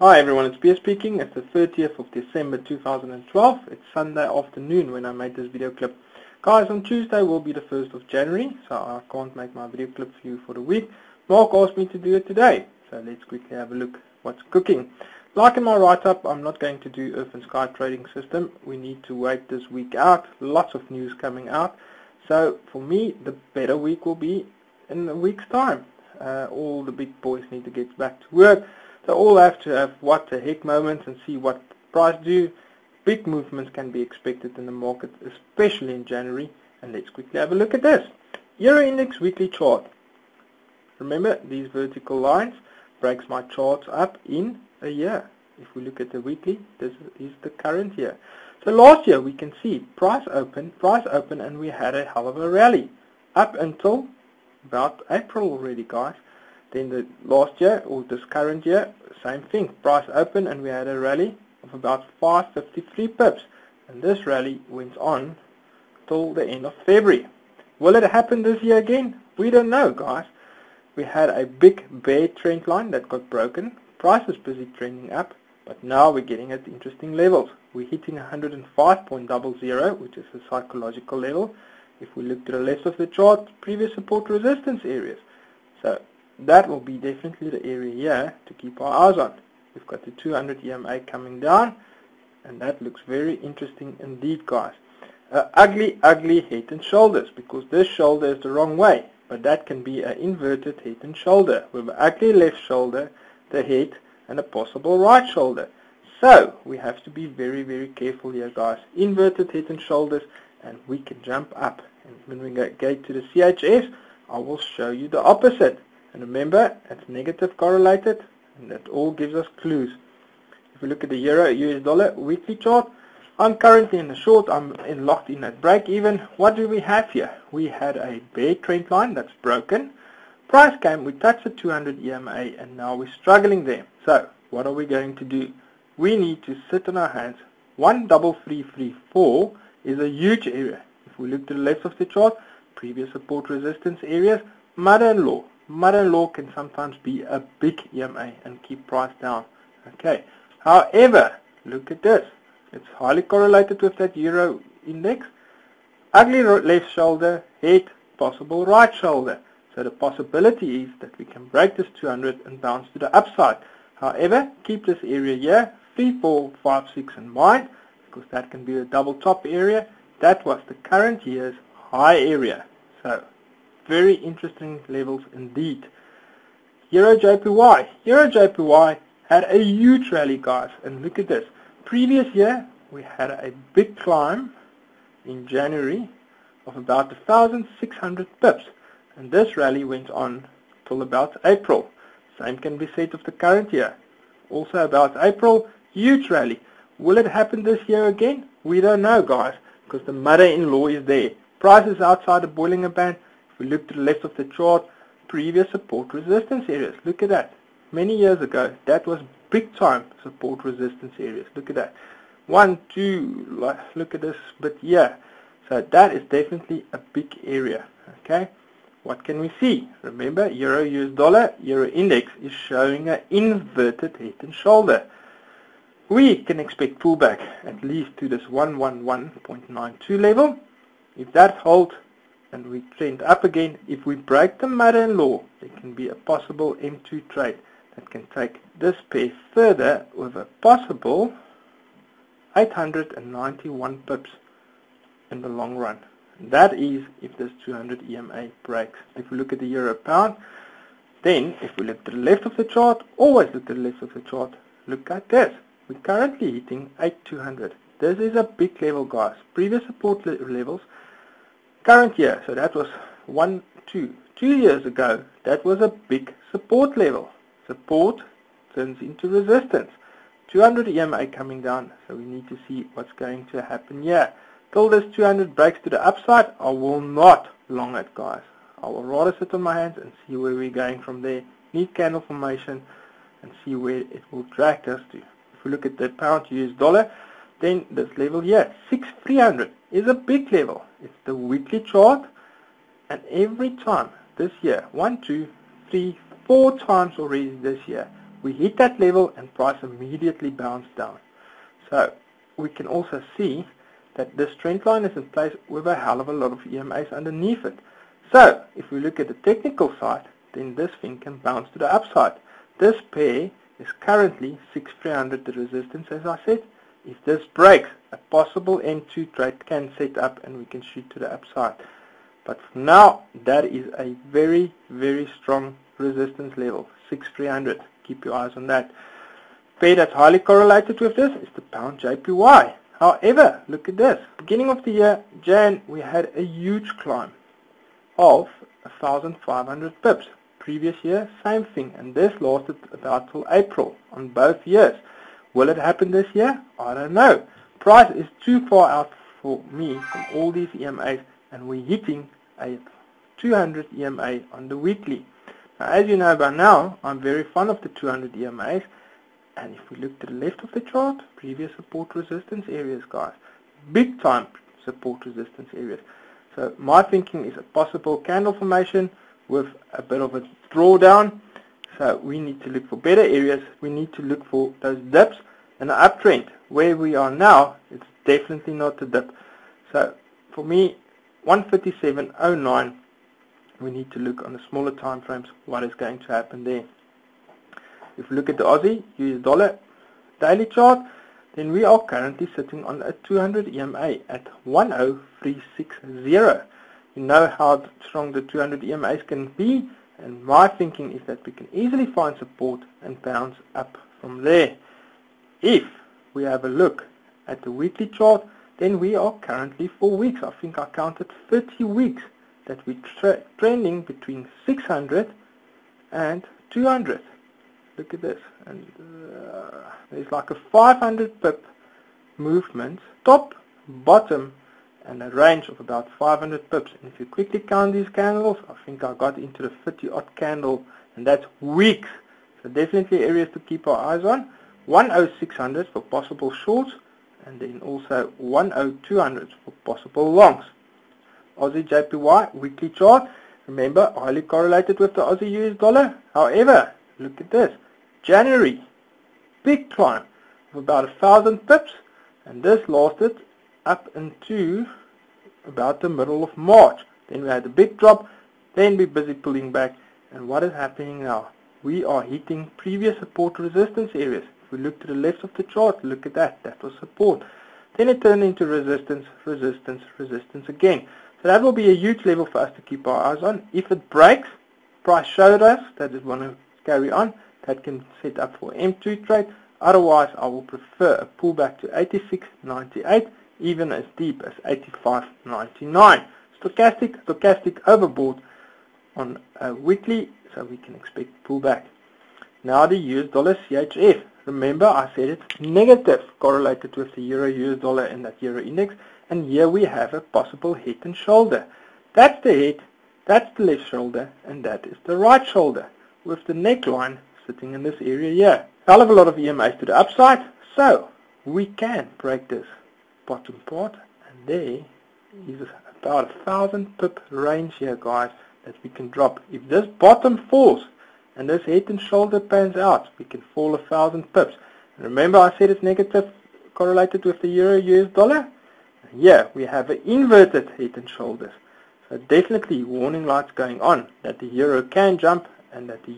Hi everyone, it's Pierre speaking. It's the 30th of December 2012. It's Sunday afternoon when I made this video clip. Guys, on Tuesday will be the 1st of January, so I can't make my video clip for you for the week. Mark asked me to do it today, so let's quickly have a look what's cooking. Like in my write-up, I'm not going to do Earth and Sky trading system. We need to wait this week out. Lots of news coming out. So for me, the better week will be in a week's time. All the big boys need to get back to work. They all have to have what the heck moments and see what price do. Big movements can be expected in the market, especially in January. And let's quickly have a look at this. Euro Index weekly chart. Remember, these vertical lines breaks my charts up in a year. If we look at the weekly, this is the current year. So last year we can see price open, and we had a hell of a rally up until about April already, guys. Then the last year, or this current year, same thing. Price open and we had a rally of about 553 pips. And this rally went on till the end of February. Will it happen this year again? We don't know, guys. We had a big bear trend line that got broken. Price is busy trending up, but now we're getting at interesting levels. We're hitting 105.00, which is a psychological level. If we look to the left of the chart, previous support resistance areas. So that will be definitely the area here to keep our eyes on. We've got the 200 EMA coming down, and that looks very interesting indeed, guys. Ugly head and shoulders, because this shoulder is the wrong way, but that can be an inverted head and shoulder with an ugly left shoulder, the head, and a possible right shoulder. So we have to be very careful here, guys. Inverted head and shoulders, and we can jump up. And when we go to the CHS, I will show you the opposite. And remember, it's negative correlated, and that all gives us clues. If we look at the Euro US dollar weekly chart, I'm currently in the short. I'm locked in at break even. What do we have here? We had a bear trend line that's broken. Price came, we touched the 200 EMA, and now we're struggling there. So what are we going to do? We need to sit on our hands. 13334 is a huge area. If we look to the left of the chart, previous support resistance areas, mother-in-law. Mother-in-law can sometimes be a big EMA and keep price down. Okay. However, look at this. It's highly correlated with that Euro Index. Ugly left shoulder, head, possible right shoulder. So the possibility is that we can break this 200 and bounce to the upside. However, keep this area here, 3, 4, 5, 6 in mind, because that can be a double top area. That was the current year's high area. So very interesting levels indeed. Euro JPY. Euro JPY had a huge rally, guys. And look at this. Previous year, we had a big climb in January of about 1,600 pips. And this rally went on till about April. Same can be said of the current year. Also about April, huge rally. Will it happen this year again? We don't know, guys, because the mother-in-law is there. Price is outside the Bollinger Band. If we look to the left of the chart, previous support resistance areas. Look at that. Many years ago, that was big time support resistance areas. Look at that. 1, 2, look at this bit here. So that is definitely a big area. Okay. What can we see? Remember, Euro US dollar, Euro Index is showing an inverted head and shoulder. We can expect pullback at least to this 111.92 level. If that holds, and we trend up again, if we break the mother-in-law, there can be a possible M2 trade that can take this pair further with a possible 891 pips in the long run. That is if this 200 EMA breaks. If we look at the Euro Pound, then if we look to the left of the chart, always look to the left of the chart, look at this. We're currently hitting 8200. This is a big level, guys. Previous support levels, current year, so that was 2 years ago, that was a big support level. Support turns into resistance. 200 EMA coming down, so we need to see what's going to happen here. Till this 200 breaks to the upside, I will not long it, guys. I will rather sit on my hands and see where we're going from there. Need candle formation and see where it will drag us to. If we look at the pound US dollar, then this level here, 6,300, is a big level. It's the weekly chart, and every time this year, 1, 2, 3, 4 times already this year, We hit that level and price immediately bounced down. So we can also see that this trend line is in place with a hell of a lot of EMAs underneath it. So if we look at the technical side, then this thing can bounce to the upside. This pair is currently 6300 the resistance, as I said. If this breaks, a possible M2 trade can set up and we can shoot to the upside. But for now, that is a very, very strong resistance level, 6300. Keep your eyes on that. Pair that's highly correlated with this is the pound JPY. However, look at this. Beginning of the year, Jan, we had a huge climb of 1,500 pips. Previous year, same thing, and this lasted about till April on both years. Will it happen this year? I don't know. Price is too far out for me from all these EMAs, and we're hitting a 200 EMA on the weekly. Now, as you know by now, I'm very fond of the 200 EMAs, and if we look to the left of the chart, previous support resistance areas, guys, big time support resistance areas. So my thinking is a possible candle formation with a bit of a drawdown. So we need to look for better areas. We need to look for those dips and an uptrend. Where we are now, it's definitely not a dip. So for me, 157.09, we need to look on the smaller time frames what is going to happen there. If we look at the Aussie US dollar daily chart, then we are currently sitting on a 200 EMA at 10360. You know how strong the 200 EMAs can be, and my thinking is that we can easily find support and bounce up from there. If we have a look at the weekly chart, then we are currently 4 weeks. I think I counted 30 weeks that we're trending between 600 and 200. Look at this, and there's like a 500 pip movement, top, bottom, and a range of about 500 pips. And if you quickly count these candles, I think I got into the 50-odd candle, and that's weeks. So definitely areas to keep our eyes on. 10600 for possible shorts, and then also 10200 for possible longs. Aussie JPY weekly chart, remember, highly correlated with the Aussie US dollar. However, look at this. January, big climb of about 1,000 pips, and this lasted up into about the middle of March. Then we had a big drop, then we're busy pulling back, and what is happening now? We are hitting previous support resistance areas. If we look to the left of the chart, look at that, that was support. Then it turned into resistance, resistance, resistance again. So that will be a huge level for us to keep our eyes on. If it breaks, price showed us that it want to carry on, that can set up for M2 trade. Otherwise, I will prefer a pullback to 86.98, even as deep as 85.99. Stochastic overbought on a weekly, so we can expect pullback. Now the US dollar CHF. Remember, I said it's negative correlated with the Euro US dollar and that Euro index, and here we have a possible head and shoulder. That's the head, that's the left shoulder, and that is the right shoulder, with the neckline sitting in this area here. Hell of a lot of EMAs to the upside, so we can break this bottom part, and there is about 1,000 pip range here, guys, that we can drop. If this bottom falls and this head and shoulder pans out, we can fall 1,000 pips. And remember, I said it's negative correlated with the Euro US dollar. Here we have an inverted head and shoulders. So definitely warning lights going on that the Euro can jump and that the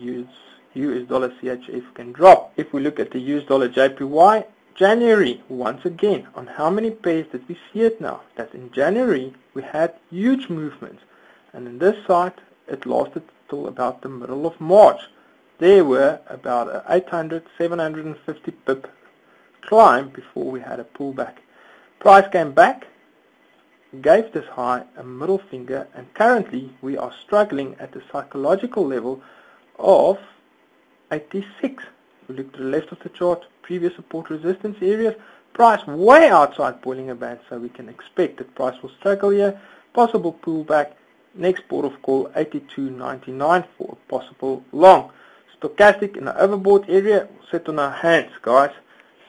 US dollar CHF can drop. If we look at the US dollar JPY, January, once again, on how many pairs did we see it now? That in January we had huge movements, and in this side it lasted till about the middle of March. There were about a 800, 750 pip climb before we had a pullback. Price came back, gave this high a middle finger, and currently we are struggling at the psychological level of 86. If we look to the left of the chart, previous support resistance areas, price way outside Bollinger Band, so we can expect that price will struggle here. Possible pullback, next port of call 82.99 for a possible long. Stochastic in the overbought area, we'll sit on our hands, guys.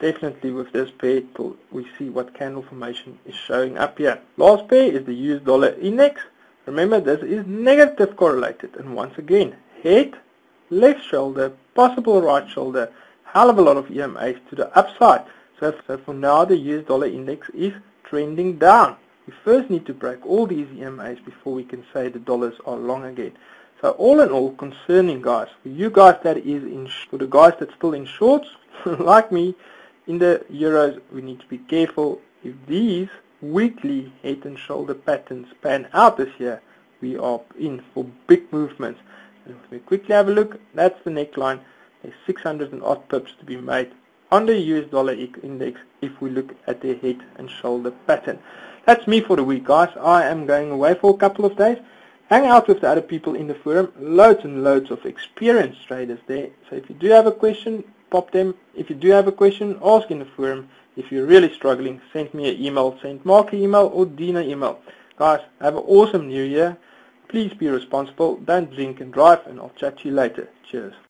Definitely with this pair till we see what candle formation is showing up here. Last pair is the US dollar index. Remember, this is negative correlated, and once again, head left shoulder, possible right shoulder, hell of a lot of EMAs to the upside. So for now the US dollar index is trending down. We first need to break all these EMAs before we can say the dollars are long again. So all in all, concerning guys, for you guys that is for the guys that's still in shorts, like me, in the euros, we need to be careful. If these weekly head and shoulder patterns pan out this year, we are in for big movements. And if we quickly have a look, that's the neckline. There's 600 and odd pips to be made on the US dollar index if we look at the head and shoulder pattern. That's me for the week, guys. I am going away for a couple of days. Hang out with the other people in the forum. Loads and loads of experienced traders there. So if you do have a question, pop them. If you do have a question, ask in the forum. If you're really struggling, send me an email. Send Mark an email or Dean an email. Guys, have an awesome new year. Please be responsible. Don't drink and drive, and I'll chat to you later. Cheers.